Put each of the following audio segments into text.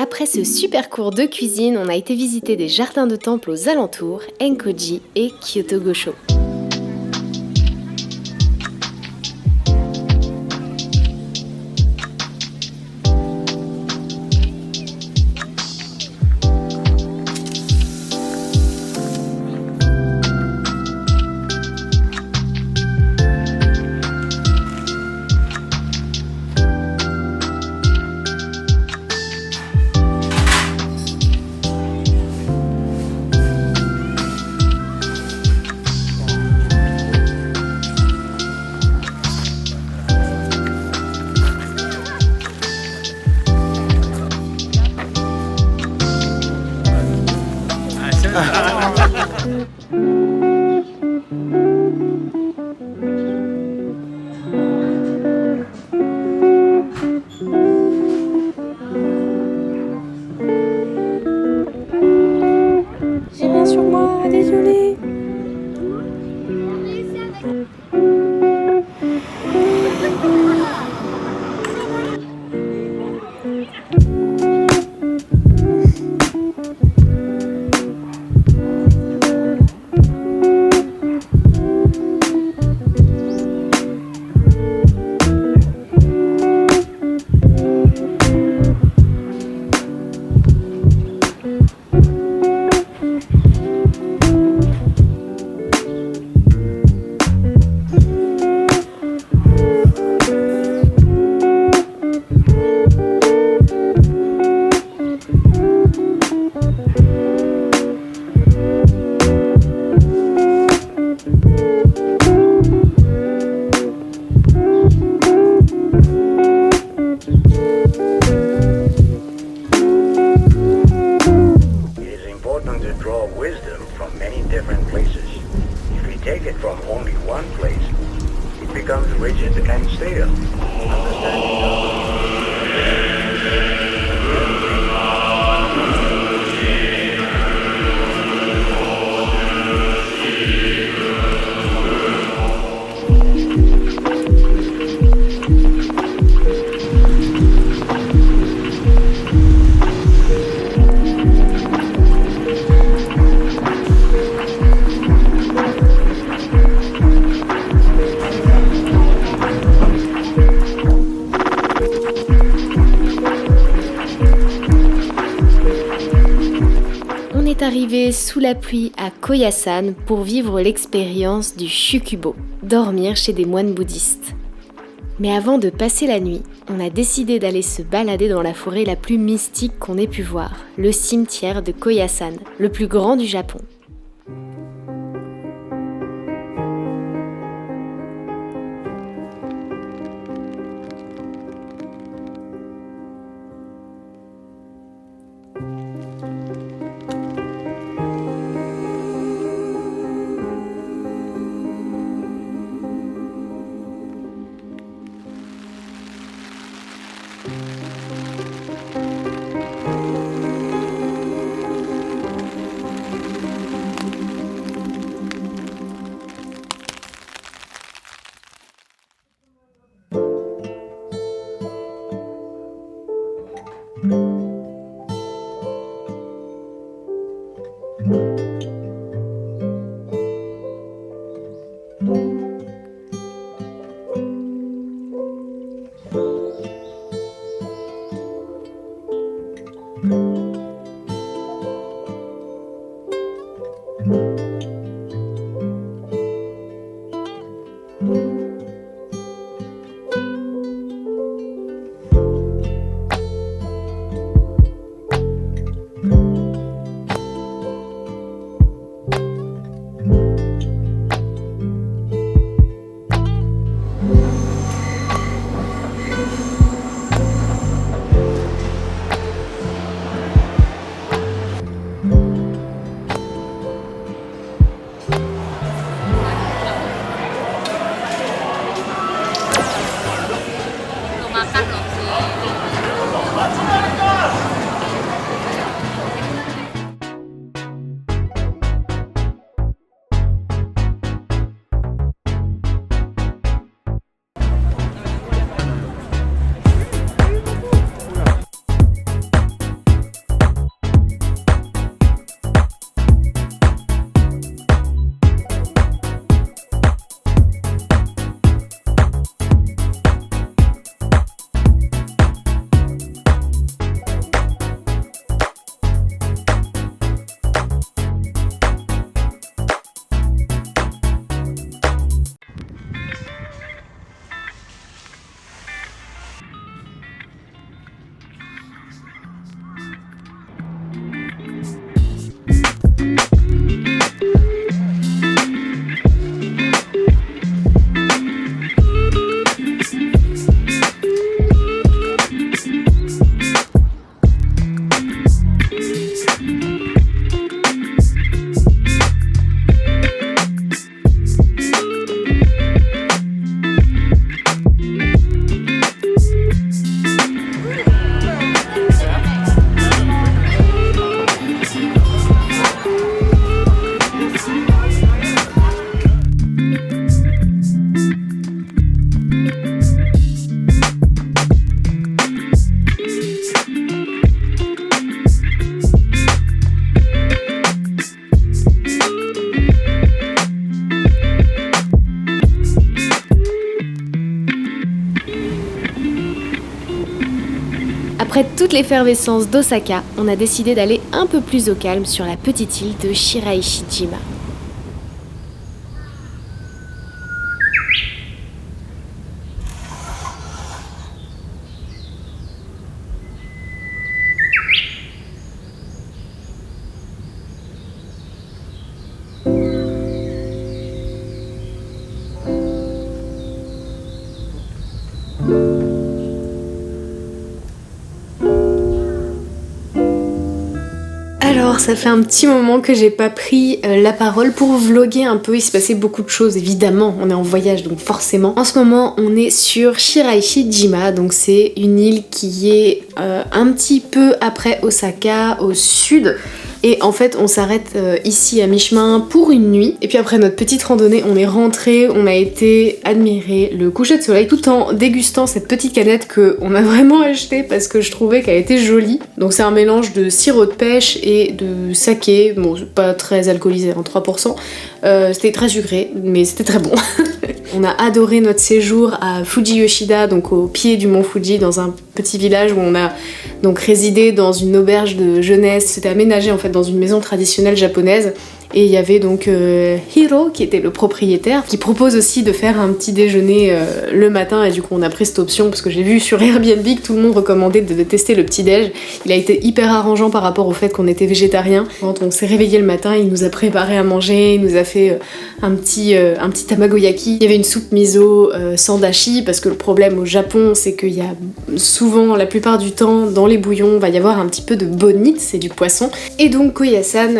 Après ce super cours de cuisine, on a été visiter des jardins de temple aux alentours, Enkoji et Kyoto Gosho. J'ai rien sur moi, désolé. To draw wisdom from many different places. If we take it from only one place, it becomes rigid and stale. On est arrivé sous la pluie à Koyasan pour vivre l'expérience du Shukubo, dormir chez des moines bouddhistes. Mais avant de passer la nuit, on a décidé d'aller se balader dans la forêt la plus mystique qu'on ait pu voir, le cimetière de Koyasan, le plus grand du Japon. Après toute l'effervescence d'Osaka, on a décidé d'aller un peu plus au calme sur la petite île de Shiraishijima. Alors, ça fait un petit moment que j'ai pas pris la parole pour vlogger un peu, il se passait beaucoup de choses, évidemment, on est en voyage donc forcément. En ce moment, on est sur Shiraishijima, donc c'est une île qui est un petit peu après Osaka, au sud. Et en fait, on s'arrête ici à mi-chemin pour une nuit. Et puis après notre petite randonnée, on est rentré, on a été admirer le coucher de soleil tout en dégustant cette petite canette qu'on a vraiment achetée parce que je trouvais qu'elle était jolie. Donc c'est un mélange de sirop de pêche et de saké. Bon, c'est pas très alcoolisé, hein, 3%. C'était très sucré, mais c'était très bon. On a adoré notre séjour à Fuji Yoshida, donc au pied du mont Fuji, dans un petit village où on a donc résidé dans une auberge de jeunesse. C'était aménagé en fait dans une maison traditionnelle japonaise. Et il y avait donc Hiro qui était le propriétaire, qui propose aussi de faire un petit déjeuner le matin, et du coup on a pris cette option parce que j'ai vu sur Airbnb que tout le monde recommandait de tester le petit déj. Il a été hyper arrangeant par rapport au fait qu'on était végétarien. Quand on s'est réveillé le matin, il nous a préparé à manger, il nous a fait un petit tamagoyaki. Il y avait une soupe miso sans dashi, parce que le problème au Japon c'est qu'il y a souvent, la plupart du temps, dans les bouillons, va y avoir un petit peu de bonite, c'est du poisson. Et donc Koyasan,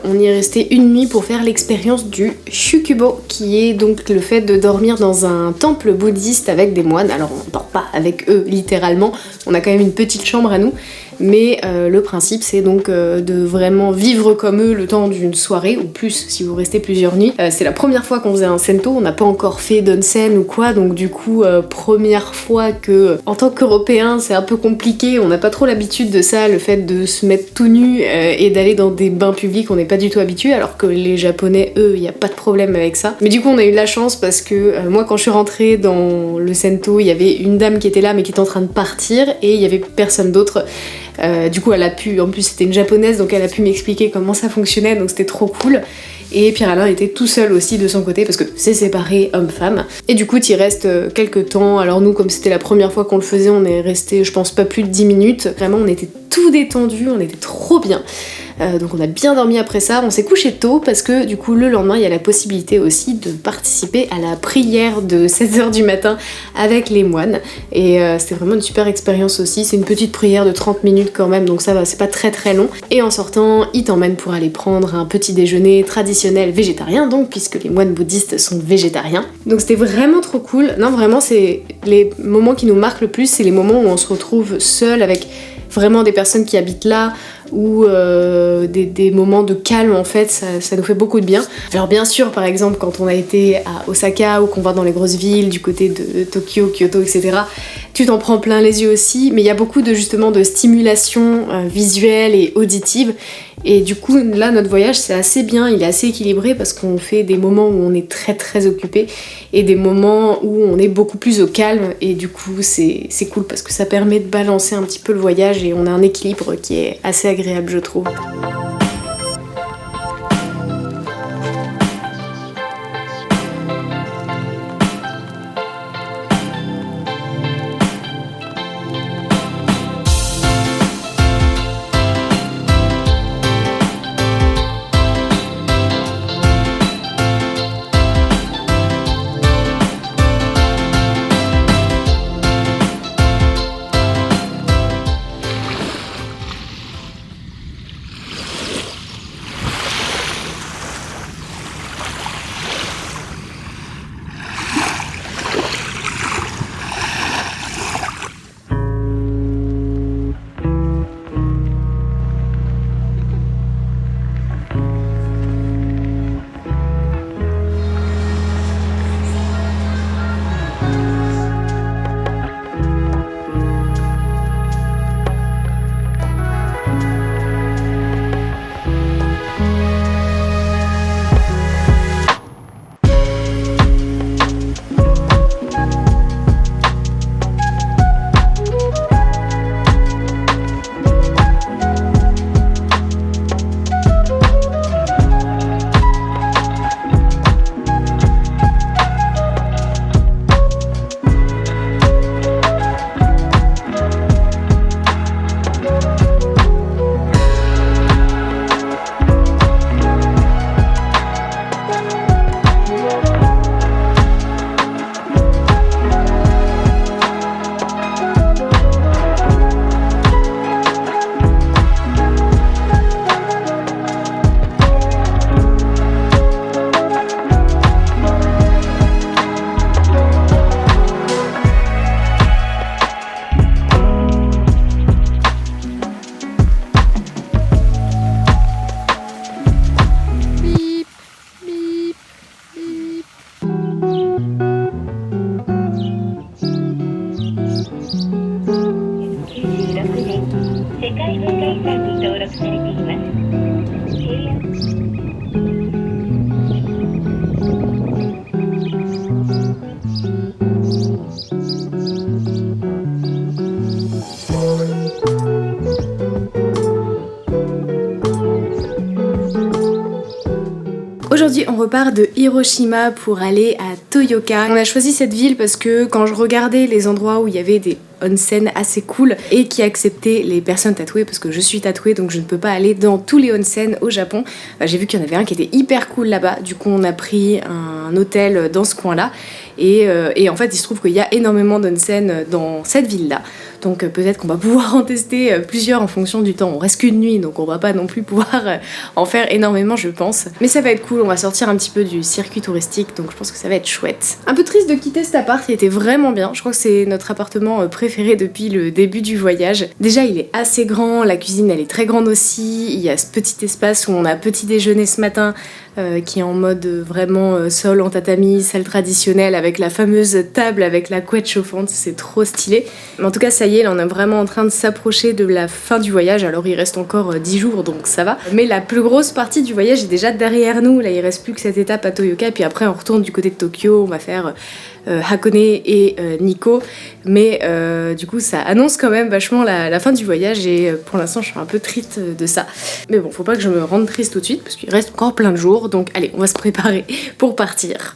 on y est resté une nuit pour faire l'expérience du Shukubo, qui est donc le fait de dormir dans un temple bouddhiste avec des moines. Alors on dort pas avec eux littéralement, on a quand même une petite chambre à nous, mais le principe c'est donc de vraiment vivre comme eux le temps d'une soirée, ou plus si vous restez plusieurs nuits. C'est la première fois qu'on faisait un sento, on n'a pas encore fait d'onsen ou quoi, donc du coup première fois que en tant qu'Européen c'est un peu compliqué, on n'a pas trop l'habitude de ça, le fait de se mettre tout nu et d'aller dans des bains publics, on n'est pas du tout habitué, alors que les Japonais eux, il n'y a pas de problème avec ça. Mais du coup on a eu de la chance parce que moi quand je suis rentrée dans le sento, il y avait une dame qui était là mais qui était en train de partir, et il y avait personne d'autre. Du coup elle a pu, en plus c'était une japonaise, donc elle a pu m'expliquer comment ça fonctionnait, donc c'était trop cool. Et Pierre-Alain était tout seul aussi de son côté parce que c'est séparé homme-femme. Et du coup t'y restes quelques temps. Alors nous, comme c'était la première fois qu'on le faisait, on est resté je pense pas plus de 10 minutes. Vraiment on était tout détendu, on était trop bien. Donc on a bien dormi après ça, on s'est couché tôt parce que du coup le lendemain il y a la possibilité aussi de participer à la prière de 16h du matin avec les moines, et c'était vraiment une super expérience aussi. C'est une petite prière de 30 minutes quand même, donc ça va, c'est pas très très long. Et en sortant ils t'emmènent pour aller prendre un petit déjeuner traditionnel végétarien, donc puisque les moines bouddhistes sont végétariens. Donc c'était vraiment trop cool. Non vraiment c'est les moments qui nous marquent le plus, c'est les moments où on se retrouve seul avec vraiment des personnes qui habitent là, ou des moments de calme en fait, ça nous fait beaucoup de bien. Alors bien sûr par exemple quand on a été à Osaka ou qu'on va dans les grosses villes du côté de Tokyo, Kyoto, etc., tu t'en prends plein les yeux aussi, mais il y a beaucoup de justement de stimulation visuelle et auditive, et du coup là notre voyage c'est assez bien, il est assez équilibré parce qu'on fait des moments où on est très très occupé et des moments où on est beaucoup plus au calme, et du coup c'est cool parce que ça permet de balancer un petit peu le voyage et on a un équilibre qui est assez agréable je trouve. repart de Hiroshima pour aller à Toyoka. On a choisi cette ville parce que quand je regardais les endroits où il y avait des onsen assez cool et qui acceptaient les personnes tatouées, parce que je suis tatouée donc je ne peux pas aller dans tous les onsen au Japon, j'ai vu qu'il y en avait un qui était hyper cool là-bas. Du coup on a pris un hôtel dans ce coin-là et en fait il se trouve qu'il y a énormément d'onsen dans cette ville-là. Donc peut-être qu'on va pouvoir en tester plusieurs en fonction du temps. On reste qu'une nuit, donc on va pas non plus pouvoir en faire énormément, je pense. Mais ça va être cool, on va sortir un petit peu du circuit touristique, donc je pense que ça va être chouette. Un peu triste de quitter cet appart, il était vraiment bien. Je crois que c'est notre appartement préféré depuis le début du voyage. Déjà, il est assez grand, la cuisine elle est très grande aussi. Il y a ce petit espace où on a petit déjeuner ce matin, qui est en mode vraiment sol en tatami, salle traditionnelle, avec la fameuse table avec la couette chauffante, c'est trop stylé. Mais en tout cas, ça y est, là on est vraiment en train de s'approcher de la fin du voyage, alors il reste encore 10 jours donc ça va. Mais la plus grosse partie du voyage est déjà derrière nous, là il reste plus que cette étape à Toyoka, et puis après on retourne du côté de Tokyo, on va faire Hakone et Nikko, mais du coup ça annonce quand même vachement la fin du voyage et pour l'instant je suis un peu triste de ça. Mais bon, faut pas que je me rende triste tout de suite parce qu'il reste encore plein de jours, donc allez, on va se préparer pour partir.